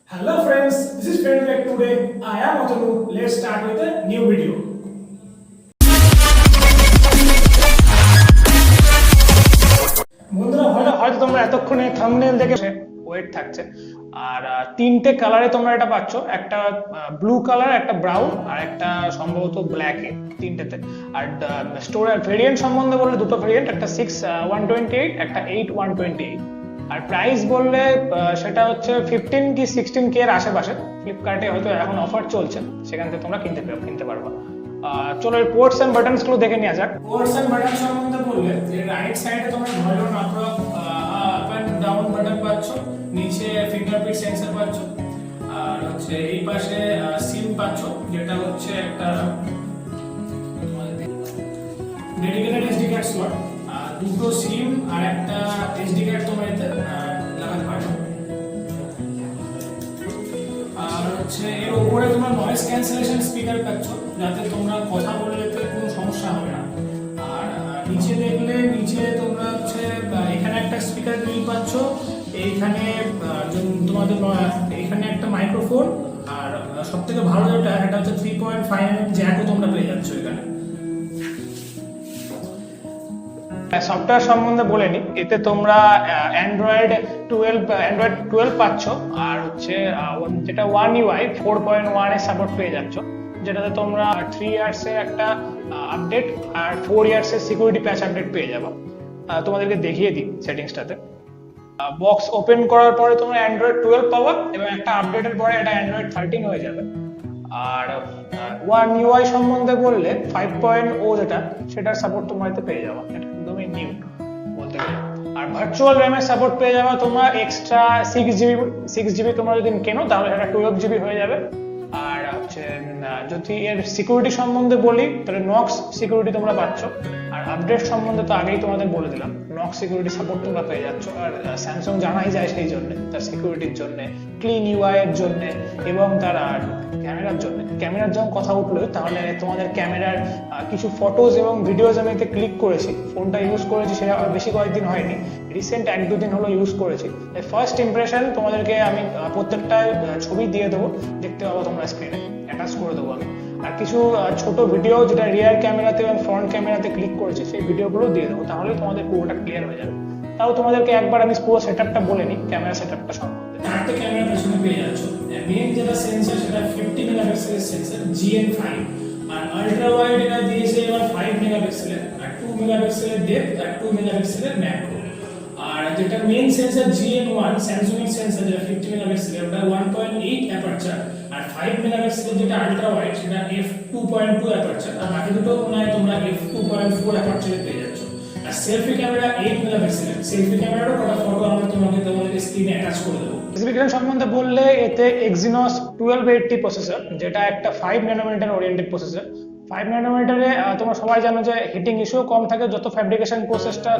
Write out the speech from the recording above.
Hello friends, this is Bengali. Today I am Otanu. Let's start with a new video. বন্ধুরা হয়তো তোমরা এতক্ষণে thumbnail দেখে wait থাকছে আর তিনটে কালারে তোমরা এটা পাচ্ছ, একটা ব্লু কালার, একটা ব্রাউন আর একটা সম্ভবত ব্ল্যাক এ, তিনটেতে। আর স্টোরেজ ভেরিয়েন্ট সম্বন্ধে বললে দুটো ভেরিয়েন্ট, একটা 6/128, একটা 8/128। আর প্রাইস বললে সেটা হচ্ছে 15 কি 16K এর আশেপাশে। ফ্লিপকার্টে হয়তো এখন অফার চলছে, সেখান থেকে তোমরা কিনতে পারবে। চলো এর পোর্টস এন্ড বাটনস গুলো দেখে নেওয়া যাক। পোর্টস এন্ড বাটন সম্বন্ধে বললে যে রাইট সাইডে তোমরা volume up and down button পাচ্ছ, নিচে ফিঙ্গারপ্রিন্ট সেন্সর পাচ্ছ, আর হচ্ছে এই পাশে সিম পাচ্ছ, যেটা হচ্ছে একটা ডেডিকেটেড এসডি কার্ড স্লট, দুটো সিম আর একটা এসডি কার্ড তোমরা এতে লাগাতে পারো। আর হচ্ছে এর উপরে তোমরা নয়েজ ক্যান্সেলেশন স্পিকার পাচ্ছ, যাতে তোমরা কথা বললে কোনো সমস্যা হবে না। আর নিচে দেখলে নিচে তোমরা হচ্ছে এখানে একটা স্পিকার গ্রিল পাচ্ছ, এইখানে তোমাদের এখানে একটা মাইক্রোফোন, আর সবথেকে ভালো এটা হচ্ছে 3.5mm জ্যাকও তোমরা পেয়ে যাচ্ছ এখানে। সফটওয়্যার সম্বন্ধে বলে নি, এতে তোমরা অ্যান্ড্রয়েড 12 পাচ্ছ, আর হচ্ছে যেটা One UI 4.1 এর সাপোর্ট পেয়ে যাচ্ছ, যেটাতে তোমরা 3 ইয়ার্স এর একটা আপডেট আর 4 ইয়ার্স এর সিকিউরিটি প্যাচ আপডেট পেয়ে যাবে। তোমাদেরকে দেখিয়ে দিই সেটিংসটাতে। বক্স ওপেন করার পরে তোমরা অ্যান্ড্রয়েড 12 পাওয়া এবং একটা আপডেটের পরে এটা অ্যান্ড্রয়েড 13 হয়ে যাবে। আর One UI সম্বন্ধে বললে 5.0 যেটা, সেটার সাপোর্ট তোমরা এতে পেয়ে যাবে, এটা একদমই নিউ বলতে গেলে। আর ভার্চুয়াল র্যামের সাপোর্ট পেয়ে যাবে তোমরা এক্সট্রা 6GB তোমরা যদি কেনো তাহলে এটা 12GB হয়ে যাবে। আর হচ্ছে যদি এর সিকিউরিটি সম্বন্ধে বলি তাহলে নক্স সিকিউরিটি তোমরা পাচ্ছ। আর আপডেট সম্বন্ধে তো আগেই তোমাদের বলে দিলাম, নক্স সিকিউরিটি সাপোর্ট তোমরা পেয়ে যাচ্ছ। আর স্যামসাং জানাই যায় সেই জন্য, তার সিকিউরিটির জন্য, ক্লিন ইউআই এর জন্য এবং তার ক্যামেরার জন্য। ক্যামেরার যখন কথা উঠলো তাহলে তোমাদের ক্যামেরার কিছু ফটোজ এবং ভিডিওজ আমি এতে ক্লিক করেছি, ফোনটা ইউজ করেছি, সেটা বেশি কয়েকদিন হয়নি, রিসেন্ট 1-2 দিন হলো ইউজ করেছি। ফার্স্ট ইমপ্রেশন তোমাদেরকে আমি প্রত্যেকটা ছবি দিয়ে দেবো, দেখতে পাবো তোমরা স্ক্রিনে অ্যাটাচ করে দেবো আমি। আর কিছু ছোট ভিডিও যেটা রিয়ার ক্যামেরাতে এবং ফ্রন্ট ক্যামেরাতে ক্লিক করেছি, সেই ভিডিওগুলো দিয়ে দেবো, তাহলে তোমাদের পুরোটা ক্লিয়ার হয়ে যাবে। তাও তোমাদেরকে একবার আমি পুরো সেটআপটা বলে নিই, ক্যামেরা সেটআপটা সম্বন্ধে। চারটে ক্যামেরা পেছনে পেয়ে যাচ্ছ। মেইন যেটা সেন্সর সেটা 50 মেগাপিক্সেলের সেন্সর GN5, আর আল্ট্রা ওয়াইড এটা দিয়েছে এবার 5 মেগাপিক্সেলের, আর 2 মেগাপিক্সেলের ডেপথ আর 2 মেগাপিক্সেলের ম্যাক্রো। আর যেটা মেইন সেন্সর GN1 স্যামসাং এর সেন্সর, যেটা 50 মেগাপিক্সেলের, ওটা 1.8 অ্যাপারচার, আর 5 মেগাপিক্সেলের যেটা আল্ট্রা ওয়াইড সেটা f2.2 অ্যাপারচার, আর বাকি দুটো মনে তোমরা f2.4 অ্যাপারচারে পেয়ে যাচ্ছ। আর সেলফি ক্যামেরা 8 মেগাপিক্সেলের, সেলফি ক্যামেরারও কটা ফটো আমরা তোমাদের স্ক্রিনে অ্যাটাচ করে দেবো। স্পেসিফিকেশন সম্বন্ধে বললে এতে Exynos 1280 প্রসেসর, যেটা একটা 5 ন্যানোমিটার ওরিয়েন্টেড প্রসেসর। 5 ন্যানোমিটারে তোমরা সবাই জানো যে হিটিং ইস্যু কম থাকে, যত ফ্যাব্রিকেশন প্রসেসটা